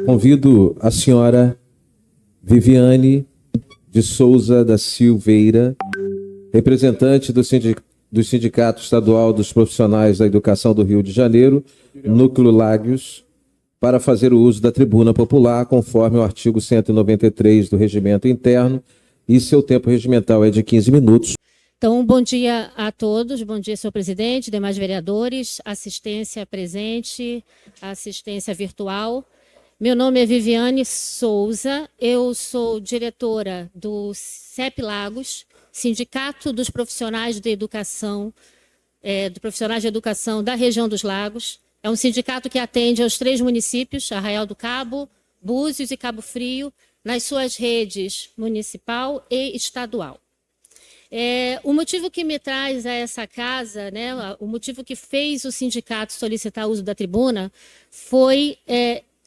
Convido a senhora Viviane de Souza da Silveira, representante do Sindicato Estadual dos Profissionais da Educação do Rio de Janeiro, Núcleo Lágios, para fazer o uso da tribuna popular, conforme o artigo 193 do Regimento Interno, e seu tempo regimental é de 15 minutos. Então, bom dia a todos, bom dia, senhor presidente, demais vereadores, assistência presente, assistência virtual. Meu nome é Viviane Souza, eu sou diretora do CEP Lagos, Sindicato dos Profissionais de Educação, da região dos Lagos. É um sindicato que atende aos 3 municípios, Arraial do Cabo, Búzios e Cabo Frio, nas suas redes municipal e estadual. O motivo que me traz a essa casa, né, o motivo que fez o sindicato solicitar o uso da tribuna,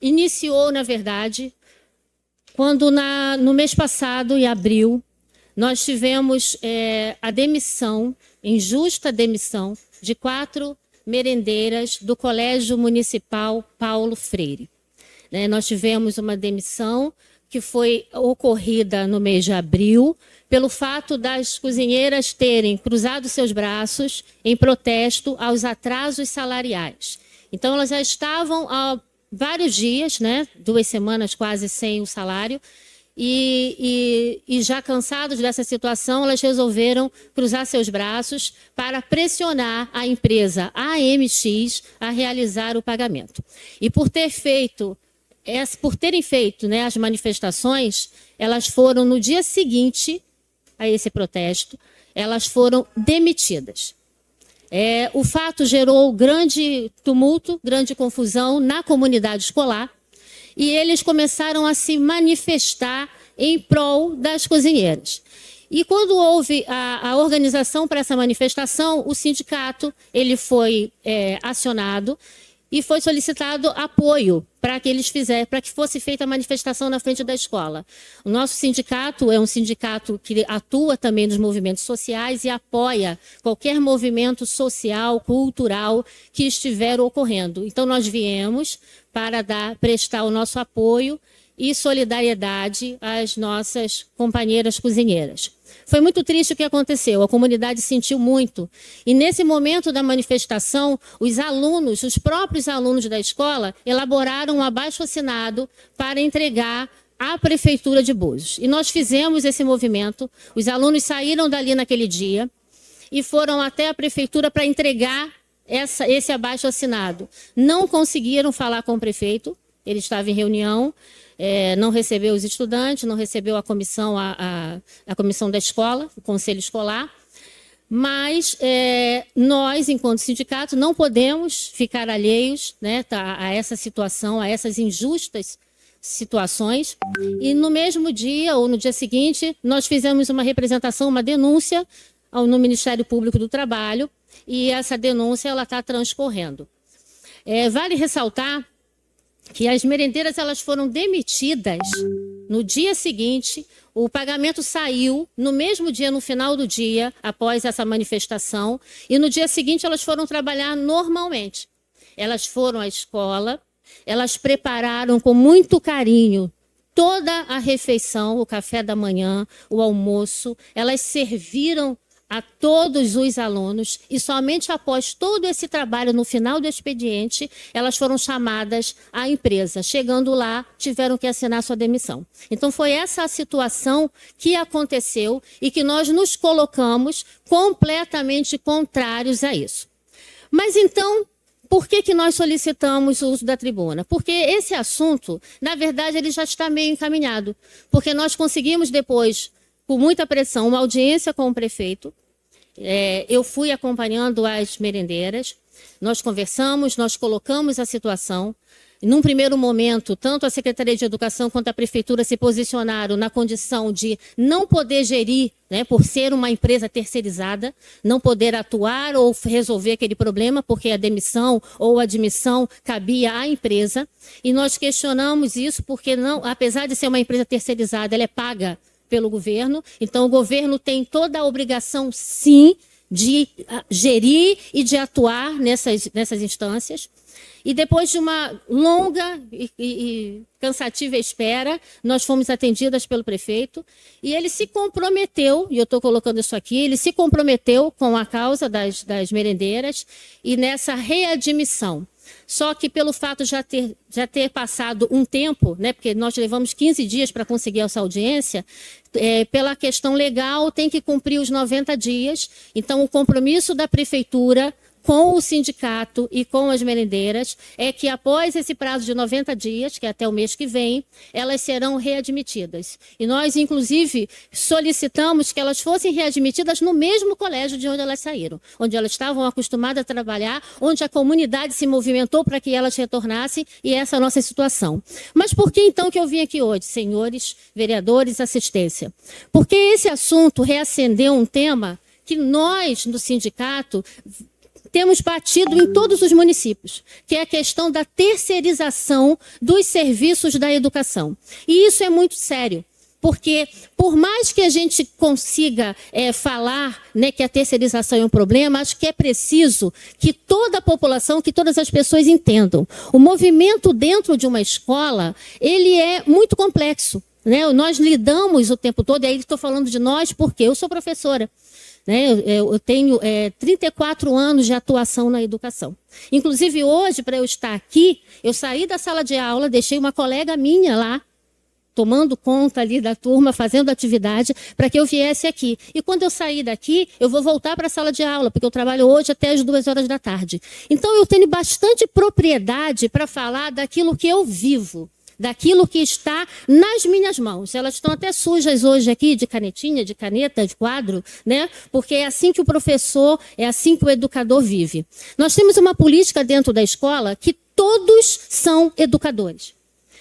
iniciou, na verdade, quando no mês passado, em abril, nós tivemos a demissão, injusta demissão, de 4 merendeiras do Colégio Municipal Paulo Freire. Nós tivemos uma demissão que foi ocorrida no mês de abril, pelo fato das cozinheiras terem cruzado seus braços em protesto aos atrasos salariais. Então, elas já estavam há vários dias, 2 semanas quase sem o salário, e já cansados dessa situação, elas resolveram cruzar seus braços para pressionar a empresa AMX a realizar o pagamento. E por terem feito as manifestações, elas foram, no dia seguinte a esse protesto, elas foram demitidas. O fato gerou grande tumulto, grande confusão na comunidade escolar, e eles começaram a se manifestar em prol das cozinheiras. E quando houve a organização para essa manifestação, o sindicato ele foi acionado e foi solicitado apoio para que fosse feita a manifestação na frente da escola. O nosso sindicato é um sindicato que atua também nos movimentos sociais e apoia qualquer movimento social, cultural que estiver ocorrendo. Então, nós viemos para prestar o nosso apoio e solidariedade às nossas companheiras cozinheiras. Foi muito triste o que aconteceu, a comunidade sentiu muito. E nesse momento da manifestação, os próprios alunos da escola, elaboraram um abaixo-assinado para entregar à Prefeitura de Búzios. E nós fizemos esse movimento, os alunos saíram dali naquele dia e foram até a Prefeitura para entregar esse abaixo-assinado. Não conseguiram falar com o prefeito, ele estava em reunião, não recebeu os estudantes, não recebeu a comissão, a comissão da escola, o conselho escolar, mas nós, enquanto sindicato, não podemos ficar alheios, a essa situação, a essas injustas situações. E no mesmo dia, ou no dia seguinte, nós fizemos uma representação, uma denúncia no Ministério Público do Trabalho, e essa denúncia está transcorrendo. Vale ressaltar que as merendeiras elas foram demitidas no dia seguinte, o pagamento saiu no mesmo dia, no final do dia, após essa manifestação, e no dia seguinte elas foram trabalhar normalmente. Elas foram à escola, elas prepararam com muito carinho toda a refeição, o café da manhã, o almoço, elas serviram a todos os alunos e somente após todo esse trabalho, no final do expediente, elas foram chamadas à empresa. Chegando lá, tiveram que assinar sua demissão. Então, foi essa a situação que aconteceu e que nós nos colocamos completamente contrários a isso. Mas, então, por que nós solicitamos o uso da tribuna? Porque esse assunto, na verdade, ele já está meio encaminhado. Porque nós conseguimos depois, com muita pressão, uma audiência com o prefeito. Eu fui acompanhando as merendeiras, nós conversamos, nós colocamos a situação. Num primeiro momento, tanto a Secretaria de Educação quanto a Prefeitura se posicionaram na condição de não poder gerir, por ser uma empresa terceirizada, não poder atuar ou resolver aquele problema, porque a demissão ou a admissão cabia à empresa. E nós questionamos isso porque, apesar de ser uma empresa terceirizada, ela é paga pelo governo. Então, o governo tem toda a obrigação, sim, de gerir e de atuar nessas instâncias. E depois de uma longa e cansativa espera, nós fomos atendidas pelo prefeito e ele se comprometeu, e eu estou colocando isso aqui, ele se comprometeu com a causa das merendeiras e nessa readmissão. Só que pelo fato de já ter passado um tempo, né, porque nós levamos 15 dias para conseguir essa audiência, pela questão legal tem que cumprir os 90 dias. Então o compromisso da prefeitura com o sindicato e com as merendeiras é que após esse prazo de 90 dias, que é até o mês que vem, elas serão readmitidas. E nós, inclusive, solicitamos que elas fossem readmitidas no mesmo colégio de onde elas saíram, onde elas estavam acostumadas a trabalhar, onde a comunidade se movimentou para que elas retornassem, e essa é a nossa situação. Mas por que então que eu vim aqui hoje, senhores vereadores, assistência? Porque esse assunto reacendeu um tema que nós, no sindicato, temos batido em todos os municípios, que é a questão da terceirização dos serviços da educação. E isso é muito sério, porque por mais que a gente consiga falar, né, que a terceirização é um problema, acho que é preciso que toda a população, que todas as pessoas entendam. O movimento dentro de uma escola, ele é muito complexo, né? Nós lidamos o tempo todo, e aí estou falando de nós porque eu sou professora. Eu tenho 34 anos de atuação na educação. Inclusive, hoje, para eu estar aqui, eu saí da sala de aula, deixei uma colega minha lá, tomando conta ali da turma, fazendo atividade, para que eu viesse aqui. E quando eu sair daqui, eu vou voltar para a sala de aula, porque eu trabalho hoje até as 2 horas da tarde. Então, eu tenho bastante propriedade para falar daquilo que eu vivo, daquilo que está nas minhas mãos. Elas estão até sujas hoje aqui, de canetinha, de caneta, de quadro, né? Porque é assim que o professor, é assim que o educador vive. Nós temos uma política dentro da escola que todos são educadores.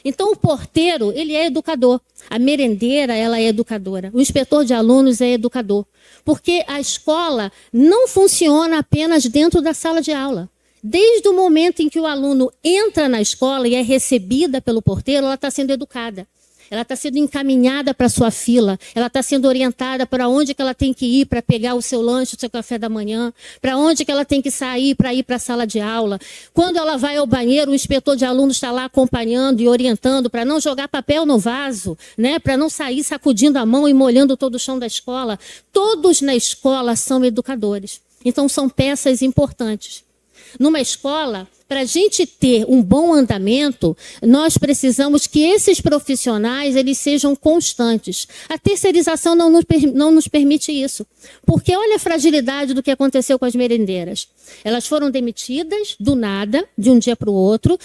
Então, o porteiro, ele é educador. A merendeira, ela é educadora. O inspetor de alunos é educador. Porque a escola não funciona apenas dentro da sala de aula. Desde o momento em que o aluno entra na escola e é recebida pelo porteiro, ela está sendo educada. Ela está sendo encaminhada para a sua fila. Ela está sendo orientada para onde que ela tem que ir para pegar o seu lanche, o seu café da manhã. Para onde que ela tem que sair para ir para a sala de aula. Quando ela vai ao banheiro, o inspetor de alunos está lá acompanhando e orientando para não jogar papel no vaso, né? Para não sair sacudindo a mão e molhando todo o chão da escola. Todos na escola são educadores. Então, são peças importantes. Numa escola, para a gente ter um bom andamento, nós precisamos que esses profissionais eles sejam constantes. A terceirização não nos permite isso. Porque olha a fragilidade do que aconteceu com as merendeiras. Elas foram demitidas do nada, de um dia para o outro.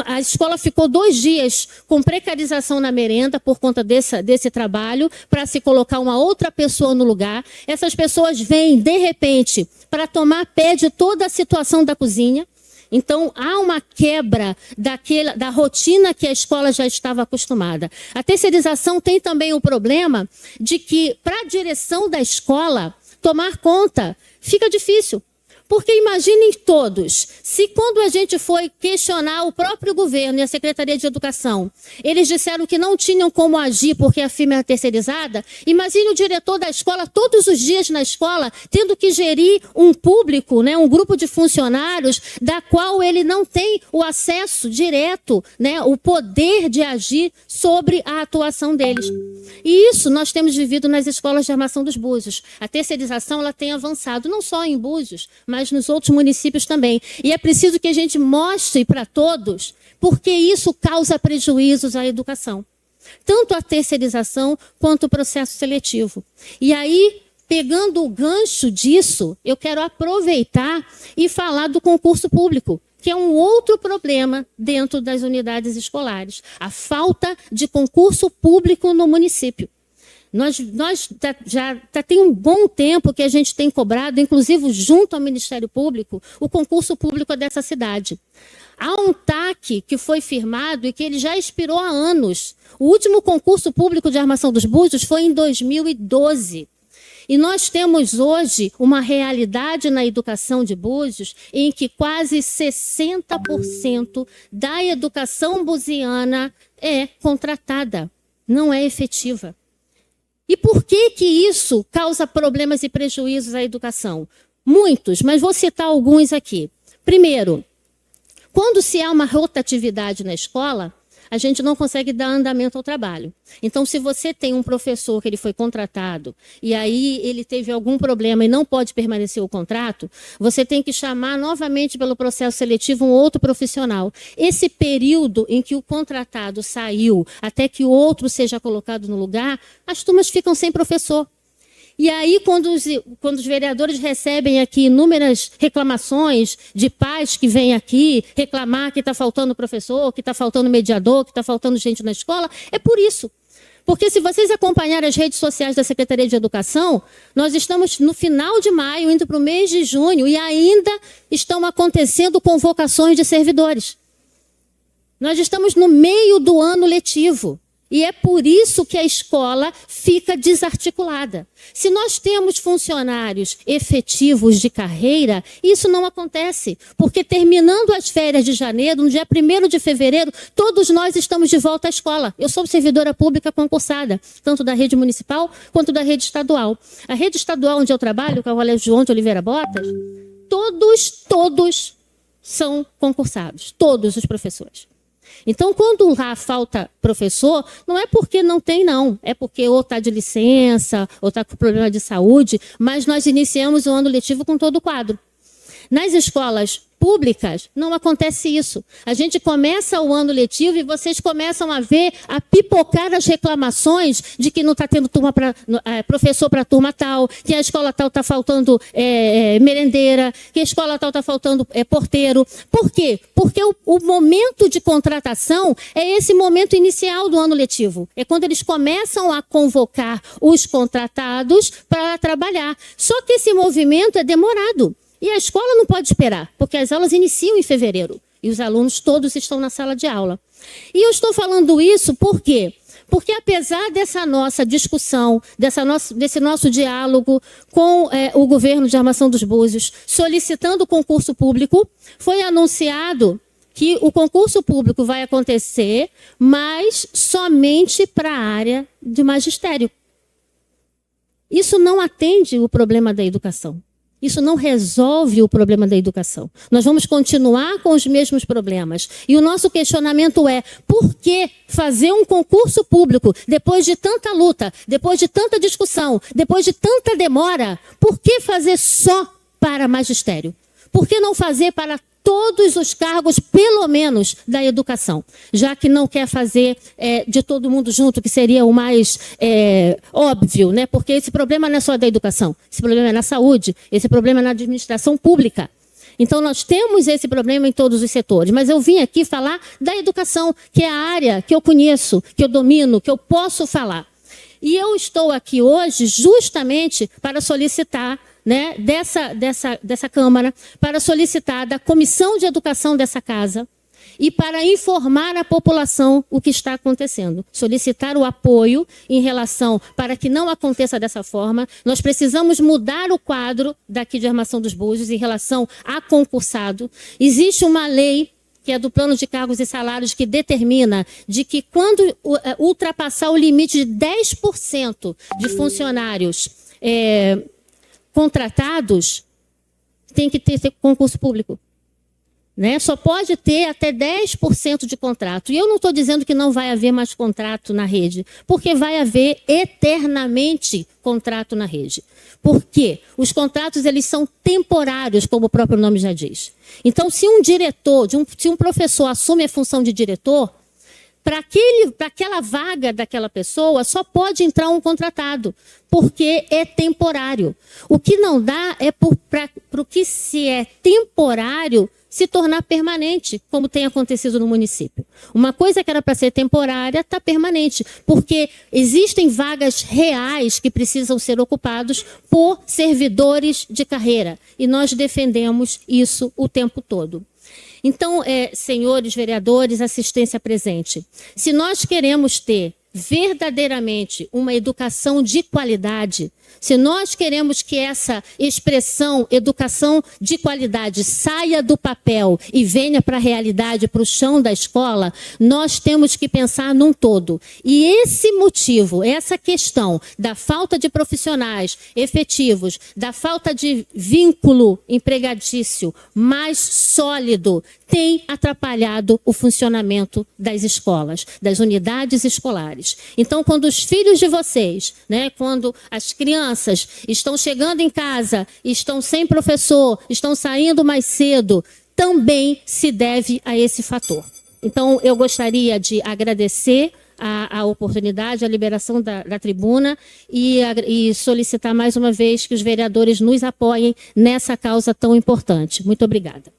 A escola ficou 2 dias com precarização na merenda por conta desse trabalho, para se colocar uma outra pessoa no lugar. Essas pessoas vêm, de repente, para tomar pé de toda a situação da cozinha. Então, há uma quebra da rotina que a escola já estava acostumada. A terceirização tem também o problema de que, para a direção da escola tomar conta, fica difícil. Porque imaginem todos, se quando a gente foi questionar o próprio governo e a Secretaria de Educação, eles disseram que não tinham como agir porque a firma era terceirizada, imagine o diretor da escola todos os dias na escola tendo que gerir um público, né, um grupo de funcionários da qual ele não tem o acesso direto, né, o poder de agir sobre a atuação deles. E isso nós temos vivido nas escolas de Armação dos Búzios. A terceirização ela tem avançado não só em Búzios, mas nos outros municípios também. E é preciso que a gente mostre para todos porque isso causa prejuízos à educação. Tanto a terceirização quanto o processo seletivo. E aí, pegando o gancho disso, eu quero aproveitar e falar do concurso público, que é um outro problema dentro das unidades escolares. A falta de concurso público no município. Nós já tem um bom tempo que a gente tem cobrado, inclusive junto ao Ministério Público, o concurso público dessa cidade. Há um TAC que foi firmado e que ele já expirou há anos. O último concurso público de Armação dos Búzios foi em 2012. E nós temos hoje uma realidade na educação de Búzios em que quase 60% da educação buziana é contratada, não é efetiva. E por que que isso causa problemas e prejuízos à educação? Muitos, mas vou citar alguns aqui. Primeiro, quando se há uma rotatividade na escola, a gente não consegue dar andamento ao trabalho. Então, se você tem um professor que ele foi contratado e aí ele teve algum problema e não pode permanecer o contrato, você tem que chamar novamente pelo processo seletivo um outro profissional. Esse período em que o contratado saiu até que o outro seja colocado no lugar, as turmas ficam sem professor. E aí, quando os vereadores recebem aqui inúmeras reclamações de pais que vêm aqui reclamar que está faltando professor, que está faltando mediador, que está faltando gente na escola, é por isso. Porque se vocês acompanharem as redes sociais da Secretaria de Educação, nós estamos no final de maio, indo para o mês de junho, e ainda estão acontecendo convocações de servidores. Nós estamos no meio do ano letivo. E é por isso que a escola fica desarticulada. Se nós temos funcionários efetivos de carreira, isso não acontece. Porque terminando as férias de janeiro, no dia 1º de fevereiro, todos nós estamos de volta à escola. Eu sou servidora pública concursada, tanto da rede municipal quanto da rede estadual. A rede estadual onde eu trabalho, que é o Colégio João de Oliveira Botas, todos são concursados, todos os professores. Então, quando lá falta professor, não é porque não tem, não. É porque ou está de licença, ou está com problema de saúde, mas nós iniciamos o ano letivo com todo o quadro. Nas escolas públicas, não acontece isso. A gente começa o ano letivo e vocês começam a pipocar as reclamações de que não está tendo professor para a turma tal, que a escola tal está faltando merendeira, que a escola tal está faltando porteiro. Por quê? Porque o momento de contratação é esse momento inicial do ano letivo. É quando eles começam a convocar os contratados para trabalhar. Só que esse movimento é demorado. E a escola não pode esperar, porque as aulas iniciam em fevereiro. E os alunos todos estão na sala de aula. E eu estou falando isso por quê? Porque apesar dessa nossa discussão, desse nosso diálogo com o governo de Armação dos Búzios, solicitando concurso público, foi anunciado que o concurso público vai acontecer, mas somente para a área de magistério. Isso não atende o problema da educação. Isso não resolve o problema da educação. Nós vamos continuar com os mesmos problemas. E o nosso questionamento é: por que fazer um concurso público, depois de tanta luta, depois de tanta discussão, depois de tanta demora, por que fazer só para magistério? Por que não fazer para todos os cargos, pelo menos, da educação? Já que não quer fazer de todo mundo junto, que seria o mais óbvio, né? Porque esse problema não é só da educação, esse problema é na saúde, esse problema é na administração pública. Então, nós temos esse problema em todos os setores. Mas eu vim aqui falar da educação, que é a área que eu conheço, que eu domino, que eu posso falar. E eu estou aqui hoje justamente para solicitar, né, dessa Câmara, para solicitar da Comissão de Educação dessa casa e para informar a população o que está acontecendo. Solicitar o apoio em relação para que não aconteça dessa forma. Nós precisamos mudar o quadro daqui de Armação dos Búzios em relação a concursado. Existe uma lei que é do plano de cargos e salários, que determina de que quando ultrapassar o limite de 10% de funcionários contratados, tem que ter concurso público. Né? Só pode ter até 10% de contrato. E eu não estou dizendo que não vai haver mais contrato na rede, porque vai haver eternamente contrato na rede. Por quê? Os contratos, eles são temporários, como o próprio nome já diz. Então, se um diretor, se um professor assume a função de diretor, para aquela vaga daquela pessoa, só pode entrar um contratado, porque é temporário. O que não dá é para o que se é temporário se tornar permanente, como tem acontecido no município. Uma coisa que era para ser temporária está permanente, porque existem vagas reais que precisam ser ocupados por servidores de carreira, e nós defendemos isso o tempo todo. Então, senhores vereadores, assistência presente, se nós queremos ter verdadeiramente uma educação de qualidade, se nós queremos que essa expressão educação de qualidade saia do papel e venha para a realidade, para o chão da escola, nós temos que pensar num todo. E esse motivo, essa questão da falta de profissionais efetivos, da falta de vínculo empregatício mais sólido, tem atrapalhado o funcionamento das escolas, das unidades escolares. Então, quando os filhos de vocês, né, quando as crianças estão chegando em casa, estão sem professor, estão saindo mais cedo, também se deve a esse fator. Então, eu gostaria de agradecer a oportunidade, a liberação da tribuna e solicitar mais uma vez que os vereadores nos apoiem nessa causa tão importante. Muito obrigada.